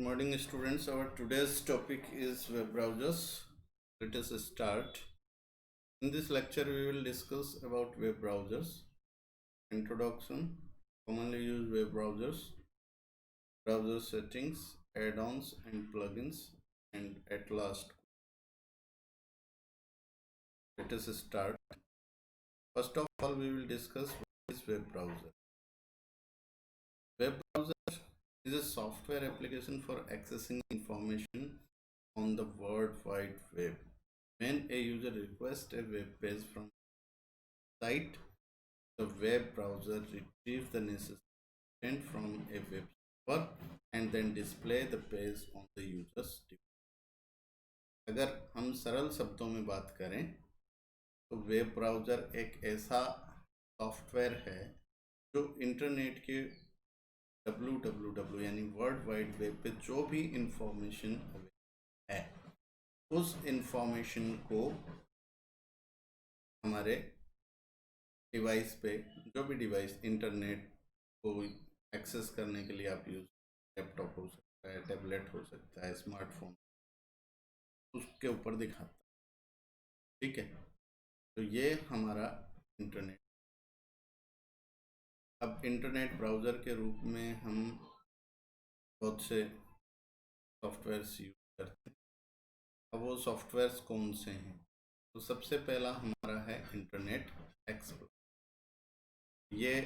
morning students. Our today's topic is web browsers. Let us start. In this lecture we will discuss about web browsers, introduction, commonly used web browsers, browser settings, add-ons and plugins, and at last let us start. First of all, we will discuss what is web browser. Web browser is a software application for accessing information on the World Wide Web. When a user requests a web page from a site, the web browser retrieves the necessary content from a web server and then display the page on the user's device. अगर हम सरल शब्दों में बात करें तो web browser एक ऐसा सॉफ्टवेयर है जो इंटरनेट के www यानी वर्ल्ड वाइड वेब पे जो भी इंफॉर्मेशन है उस इंफॉर्मेशन को हमारे डिवाइस पे, जो भी डिवाइस इंटरनेट को एक्सेस करने के लिए आप यूज, लैपटॉप हो सकता है, टैबलेट हो सकता है, स्मार्टफोन, उसके ऊपर दिखाता है। ठीक है, तो ये हमारा इंटरनेट। अब इंटरनेट ब्राउज़र के रूप में हम बहुत से सॉफ्टवेयर्स यूज करते हैं। अब वो सॉफ्टवेयर्स कौन से हैं? तो सबसे पहला हमारा है इंटरनेट एक्सप्लोरर। ये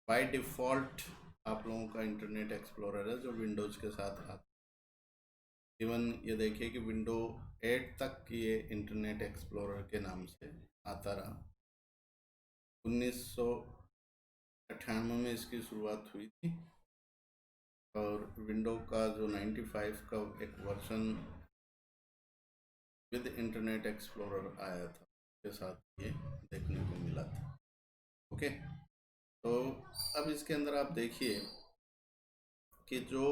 बाय डिफ़ॉल्ट आप लोगों का इंटरनेट एक्सप्लोरर है जो विंडोज़ के साथ आता है। इवन ये देखिए कि विंडो 8 तक ये इंटरनेट एक्सप्लोरर के नाम से आता रहा। 1998 में इसकी शुरुआत हुई थी और विंडो का जो 95 का एक वर्जन विद इंटरनेट एक्सप्लोरर आया था, उसके साथ ये देखने को मिला था। ओके, तो अब इसके अंदर आप देखिए कि जो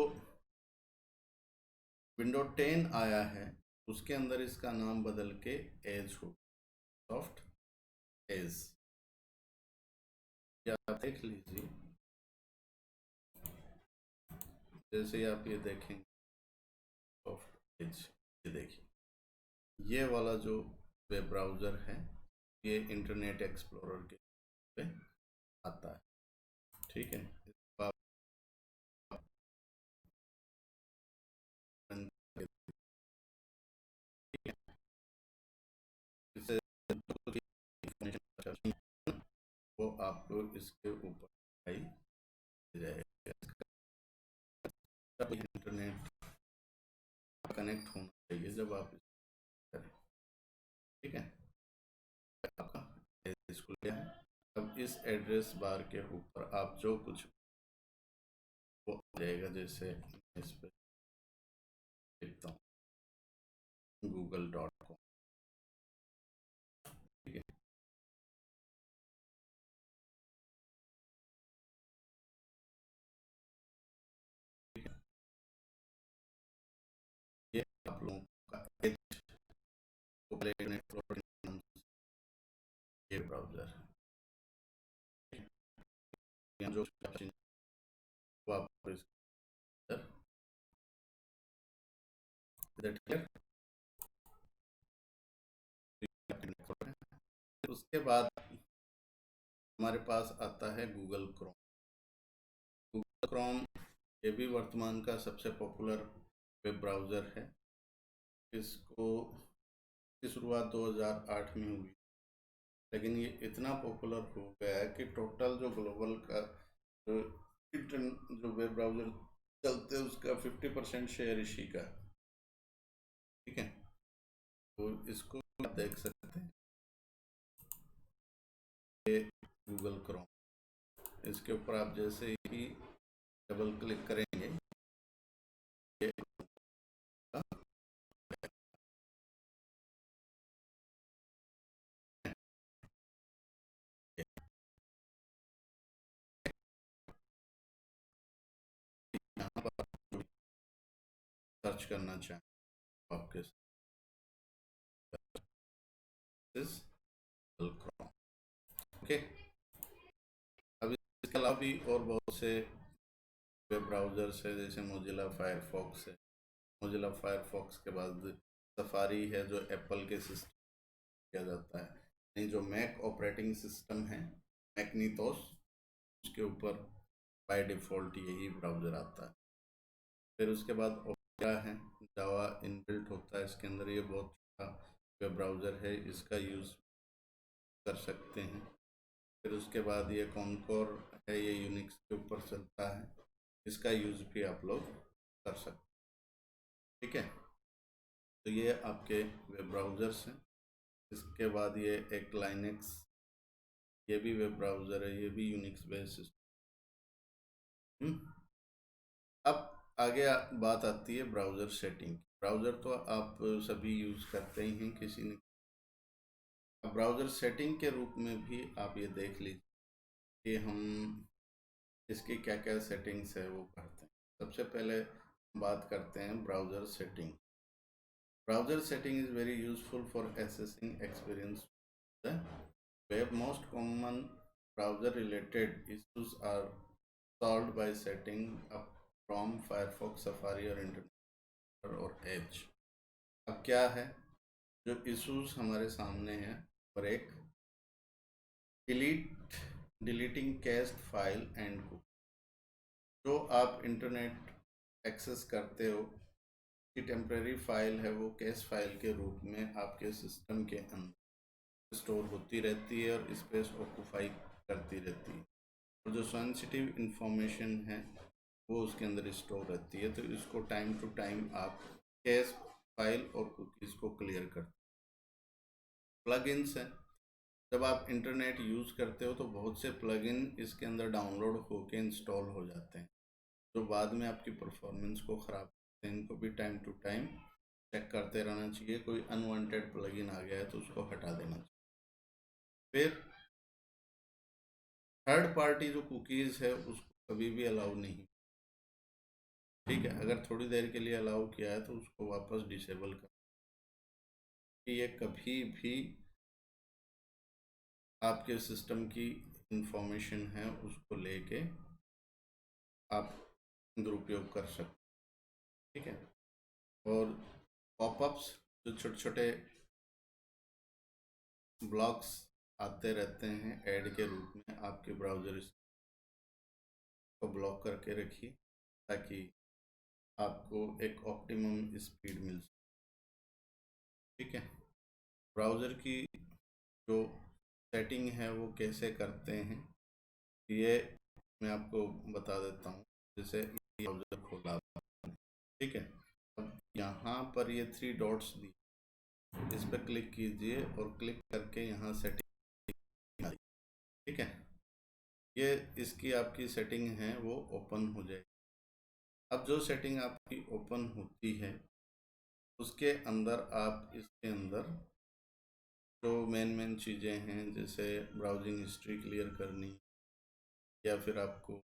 विंडो 10 आया है उसके अंदर इसका नाम बदल के एज हो, सॉफ्ट एज। आप देख लीजिए, जैसे आप ये देखेंगे सॉफ्ट एज, ये देखिए ये वाला जो वेब ब्राउज़र है ये इंटरनेट एक्सप्लोरर के पे आता है। ठीक है, वो आपको इसके ऊपर आई जाएगा। इंटरनेट कनेक्ट होना चाहिए जब आप करें। ठीक है, आपका इसको लिया है। अब इस एड्रेस बार के ऊपर आप जो कुछ वो आ जाएगा, जैसे इस पर लिखता हूँ google.com। ठीक है, ये आप लोगों का ये ब्राउज़र है जो आप उसके बाद हमारे पास आता है गूगल क्रोम। गूगल क्रोम ये भी वर्तमान का सबसे पॉपुलर वेब ब्राउज़र है। इसको की शुरुआत 2008 में हुई, लेकिन ये इतना पॉपुलर हो गया है कि टोटल जो ग्लोबल का जो वेब ब्राउज़र चलते हैं उसका 50% शेयर इसी का। ठीक है, तो इसको आप देख सकते हैं, ये गूगल क्रोम। इसके ऊपर आप जैसे ही डबल क्लिक करेंगे ये यहाँ पर सर्च करना चाहें आपके गूगल क्रोम। ओके, अब इसके अलावा भी और बहुत से वेब ब्राउज़र्स है, जैसे मोजिला फायरफॉक्स है, मोजिला फायरफॉक्स के बाद सफारी है जो एप्पल के सिस्टम किया जाता है, नहीं जो मैक ऑपरेटिंग सिस्टम है मैकनितोस, उसके ऊपर बाय डिफ़ॉल्ट यही ब्राउज़र आता है। फिर उसके बाद ओपेरा है, जावा इनबिल्ट होता है इसके अंदर, ये बहुत अच्छा वेब ब्राउज़र है, इसका यूज़ कर सकते हैं। फिर उसके बाद ये कॉनकोर है, ये यूनिक्स के ऊपर चलता है, इसका यूज़ भी आप लोग कर सकते हैं। ठीक है, तो ये आपके वेब ब्राउज़र्स हैं। इसके बाद ये एक लाइनेक्स, ये भी वेब ब्राउज़र है, ये भी यूनिक्स बेस्ड सिस्टम। अब आगे बात आती है ब्राउज़र सेटिंग। ब्राउज़र तो आप सभी यूज़ करते ही हैं किसी ने। अब ब्राउज़र सेटिंग के रूप में भी आप ये देख लीजिए कि हम इसकी क्या क्या सेटिंग्स है वो करते हैं। सबसे पहले बात करते हैं browser setting. Browser setting is very useful for assessing experience. The web most common browser related issues are solved by setting up Chrome, Firefox, Safari और Internet और Edge। अब क्या है जो इश्यूज हमारे सामने हैं, और एक deleting cached file and cookie. जो आप इंटरनेट एक्सेस करते हो कि टेम्परेरी फाइल है, वो कैश फाइल के रूप में आपके सिस्टम के अंदर स्टोर होती रहती है और स्पेस ऑक्यूपाई करती रहती है, और जो सेंसिटिव इंफॉर्मेशन है वो उसके अंदर स्टोर रहती है। तो इसको टाइम टू टाइम आप कैश फाइल और कुकीज़ को क्लियर करते हैं। प्लगइन्स हैं, जब आप इंटरनेट यूज़ करते हो तो बहुत से प्लगइन इसके अंदर डाउनलोड होके इंस्टॉल हो जाते हैं, जो बाद में आपकी परफॉर्मेंस को ख़राब करते हैं। इनको भी टाइम टू टाइम चेक करते रहना चाहिए। कोई अनवांटेड प्लगइन आ गया है तो उसको हटा देना चाहिए। फिर थर्ड पार्टी जो कुकीज़ है उसको कभी भी अलाउ नहीं, ठीक है। अगर थोड़ी देर के लिए अलाउ किया है तो उसको वापस डिसेबल कर, कि ये कभी भी आपके सिस्टम की इंफॉर्मेशन है उसको लेके आप दुरुपयोग कर सकते, ठीक है। और पॉपअप्स, जो छोटे छोटे ब्लॉक्स आते रहते हैं ऐड के रूप में, आपके ब्राउज़र को ब्लॉक करके रखिए ताकि आपको एक ऑप्टिमम स्पीड मिल सके, ठीक है। ब्राउज़र की जो सेटिंग है वो कैसे करते हैं ये मैं आपको बता देता हूँ। जैसे ब्राउज़र खोला, ठीक है, अब यहाँ पर ये 3 डॉट्स दी, इस पर क्लिक कीजिए और क्लिक करके यहाँ सेटिंग, ठीक है, ये इसकी आपकी सेटिंग है वो ओपन हो जाएगी। अब जो सेटिंग आपकी ओपन होती है उसके अंदर आप इसके अंदर जो मेन चीज़ें हैं, जैसे ब्राउजिंग हिस्ट्री क्लियर करनी, या फिर आपको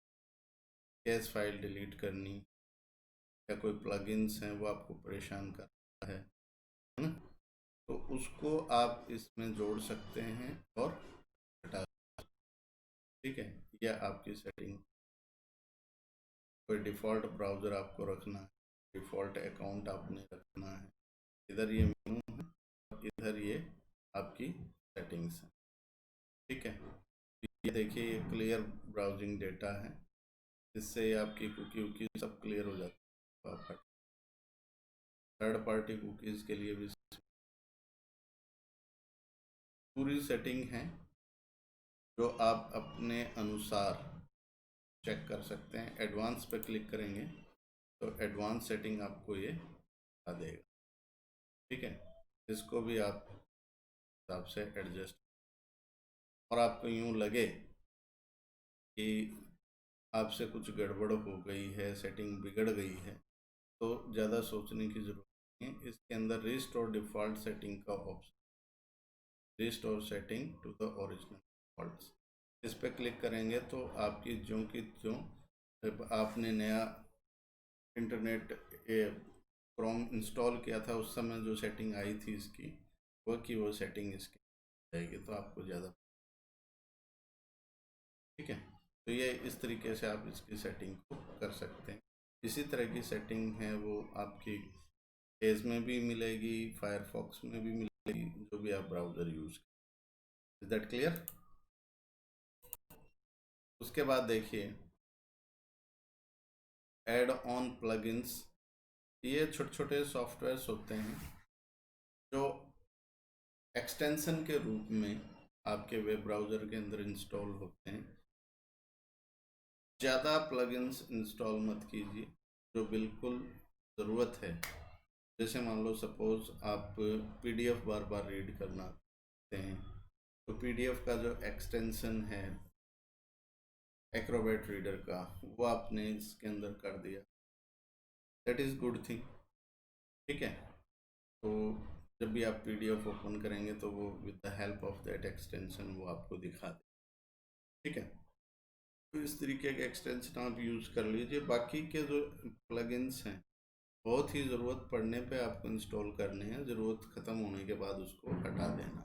कैश फाइल डिलीट करनी, या कोई प्लगइन्स हैं वो आपको परेशान कर रहा है ना, तो उसको आप इसमें जोड़ सकते हैं और हटा, ठीक है। यह आपकी सेटिंग। कोई डिफ़ॉल्ट ब्राउज़र आपको रखना है, डिफ़ॉल्ट अकाउंट आपने रखना है, इधर ये मेनू है और इधर ये आपकी सेटिंग्स है, ठीक है। ये देखिए ये क्लियर ब्राउजिंग डेटा है, इससे आपकी कुकी सब क्लियर हो जाती है। थर्ड पार्टी कुकीज़ के लिए भी पूरी सेटिंग है जो आप अपने अनुसार चेक कर सकते हैं। एडवांस पे क्लिक करेंगे तो एडवांस सेटिंग आपको ये बता देगा, ठीक है। इसको भी आप हिसाब से एडजस्ट, और आपको यूँ लगे कि आपसे कुछ गड़बड़ हो गई है, सेटिंग बिगड़ गई है, तो ज़्यादा सोचने की ज़रूरत नहीं है। इसके अंदर रिस्टोर डिफ़ॉल्ट सेटिंग का option, restore setting to the original default, इस पर क्लिक करेंगे तो आपकी ज्यों की त्यों आपने नया इंटरनेट क्रोम इंस्टॉल किया था उस समय जो सेटिंग आई थी इसकी, वो की वो सेटिंग इसकी जाएगी, तो आपको ज़्यादा, ठीक है। तो ये इस तरीके से आप इसकी सेटिंग को कर सकते हैं। इसी तरह की सेटिंग है वो आपकी एज में भी मिलेगी, फायरफॉक्स में भी मिलेगी, जो भी आप ब्राउज़र यूज़ करें। Is that clear? उसके बाद देखिए एड ऑन प्लगइन्स। ये छोटे छोटे सॉफ्टवेयर्स होते हैं जो एक्सटेंशन के रूप में आपके वेब ब्राउज़र के अंदर इंस्टॉल होते हैं। ज़्यादा प्लगइन्स इंस्टॉल मत कीजिए, जो बिल्कुल ज़रूरत है। जैसे मान लो सपोज़ आप पीडीएफ बार बार रीड करना चाहते हैं, तो पीडीएफ का जो एक्सटेंशन है एक्रोबैट रीडर का, वो आपने इसके अंदर कर दिया, दैट इज़ गुड थिंग। ठीक है, तो जब भी आप पीडीएफ ओपन करेंगे तो वो with the help of that extension वो आपको दिखा दे। ठीक है, तो इस तरीके के एक्सटेंशन आप यूज़ कर लीजिए। बाकी के जो प्लगइन्स हैं बहुत ही ज़रूरत पड़ने पे आपको इंस्टॉल करने हैं, ज़रूरत ख़त्म होने के बाद उसको हटा देना।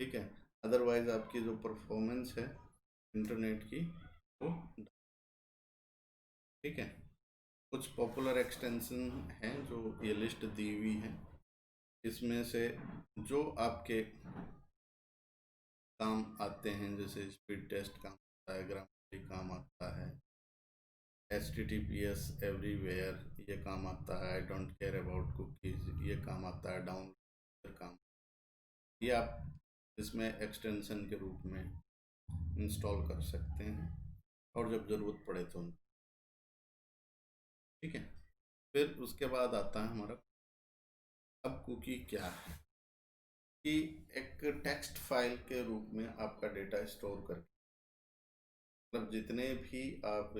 ठीक है, अदरवाइज़ आपकी जो परफॉर्मेंस है इंटरनेट की वो, ठीक है। कुछ पॉपुलर एक्सटेंशन हैं जो ये लिस्ट दी हुई है, इसमें से जो आपके काम आते हैं, जैसे स्पीड टेस्ट काम आता है, ग्रामर काम आता है, HTTPS एवरीवेयर ये काम आता है, I don't care about cookies ये काम आता है, डाउनलोड काम, ये आप इसमें एक्सटेंशन के रूप में इंस्टॉल कर सकते हैं और जब ज़रूरत पड़े तो। ठीक है, फिर उसके बाद आता है हमारा, अब कुकी क्या है कि एक टेक्स्ट फाइल के रूप में आपका डेटा स्टोर करके, मतलब जितने भी आप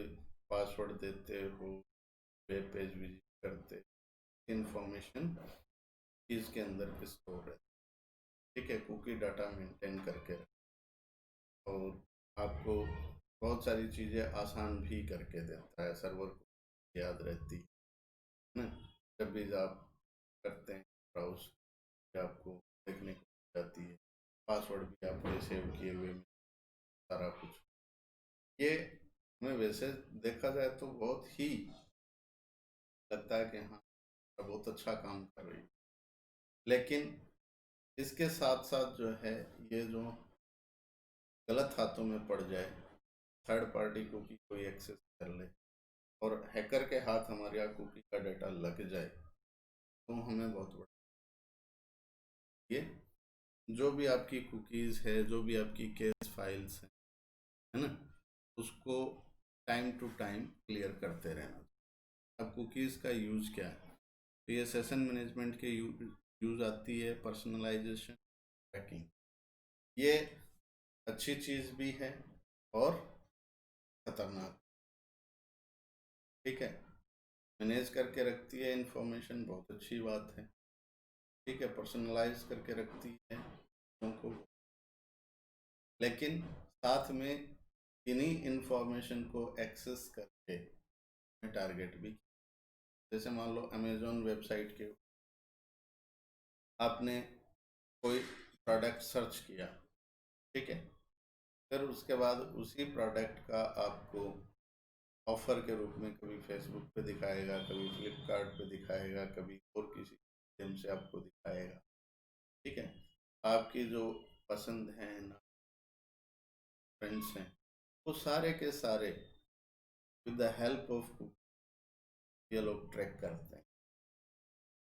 पासवर्ड देते हो, वेब पेज विजिट करते, इंफॉर्मेशन इसके अंदर स्टोर है। ठीक है, कुकी डाटा मेंटेन करके, और आपको बहुत सारी चीज़ें आसान भी करके देता है, सर्वर को याद रहती है ना, जब भी आप करते हैं ब्राउज आपको देखने को जाती है, पासवर्ड भी आपके सेव किए हुए सारा कुछ। ये हमें वैसे देखा जाए तो बहुत ही लगता है कि हाँ बहुत अच्छा काम कर रही है, लेकिन इसके साथ साथ जो है ये जो गलत हाथों में पड़ जाए, थर्ड पार्टी कुकी कोई एक्सेस कर ले और हैकर के हाथ हमारे यहाँ कुकी का डाटा लग जाए, तो हमें बहुत बड़ा, ये जो भी आपकी कुकीज़ है, जो भी आपकी केस फाइल्स हैं, है ना, उसको टाइम टू टाइम क्लियर करते रहना। अब कुकीज़ का यूज़ क्या है, तो ये सेशन मैनेजमेंट के यूज़ आती है, पर्सनलाइजेशन, ट्रैकिंग। ये अच्छी चीज़ भी है और ख़तरनाक। ठीक है, मैनेज करके रखती है इंफॉर्मेशन, बहुत अच्छी बात है। ठीक है, पर्सनलाइज करके रखती है चीज़ों को, लेकिन साथ में इन्हीं इंफॉर्मेशन को एक्सेस करके टारगेट भी, जैसे मान लो अमेज़ॉन वेबसाइट के आपने कोई प्रोडक्ट सर्च किया, ठीक है, फिर उसके बाद उसी प्रोडक्ट का आपको ऑफ़र के रूप में कभी फेसबुक पे दिखाएगा, कभी फ्लिपकार्ट पे दिखाएगा, कभी और किसी माध्यम से आपको दिखाएगा। ठीक है, आपकी जो पसंद है ना फ्रेंड्स हैं, वो सारे के सारे विद द हेल्प ऑफ ये लोग ट्रैक करते हैं,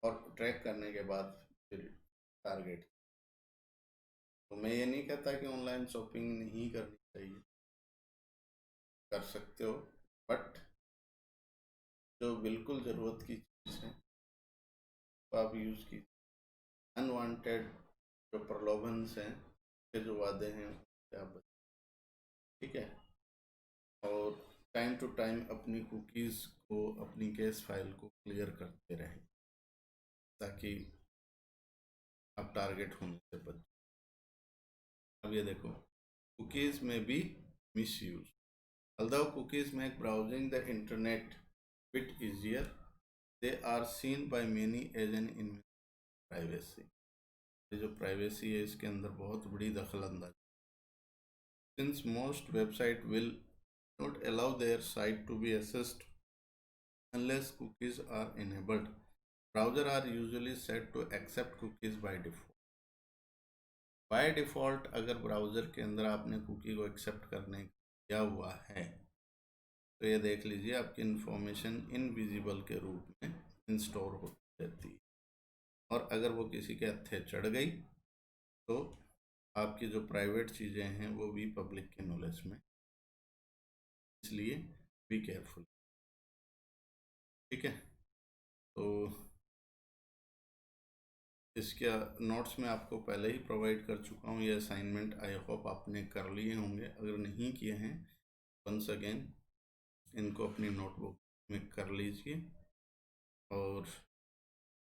और ट्रैक करने के बाद फिर टारगेट। तो मैं ये नहीं कहता कि ऑनलाइन शॉपिंग नहीं करनी चाहिए, कर सकते हो, बट जो बिल्कुल ज़रूरत की चीज़ है वो आप यूज़ कीजिए। अनवांटेड जो प्रलोभन हैं के जो वादे हैं उससे आप बचें। ठीक है, और टाइम टू टाइम अपनी कुकीज़ को, अपनी केस फाइल को क्लियर करते रहें, ताकि आप टारगेट होने से बचें। अब ये देखो, cookies may be misused. Although cookies make browsing the internet bit easier, they are seen by many as an invasion of privacy. ये जो प्राइवेसी है इसके अंदर बहुत बड़ी दखल अंदाजी। Since most website will not allow their site to be accessed unless cookies are enabled. Browser are usually set to accept cookies by default. By default अगर ब्राउज़र के अंदर आपने कुकी को एक्सेप्ट करने किया हुआ है तो ये देख लीजिए आपकी इन्फॉर्मेशन इनविजिबल के रूप में इंस्टोर होती रहती है, और अगर वो किसी के हत्थे चढ़ गई तो आपकी जो प्राइवेट चीज़ें हैं वो भी पब्लिक के नॉलेज में, इसलिए बी केयरफुल। ठीक है, तो इसके नोट्स में आपको पहले ही प्रोवाइड कर चुका हूँ। ये असाइनमेंट आई होप आपने कर लिए होंगे, अगर नहीं किए हैं वंस अगेन इनको अपनी नोटबुक में कर लीजिए और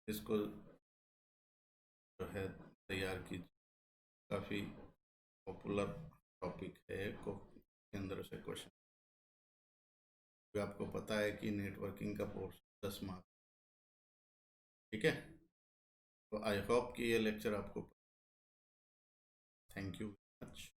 इसको जो है तैयार कीजिए। काफ़ी पॉपुलर टॉपिक है के अंदर से क्वेश्चन, आपको पता है कि नेटवर्किंग का पोर्शन 10 मार्क्स। ठीक है, तो आई होप कि ये लेक्चर आपको, थैंक यू मच।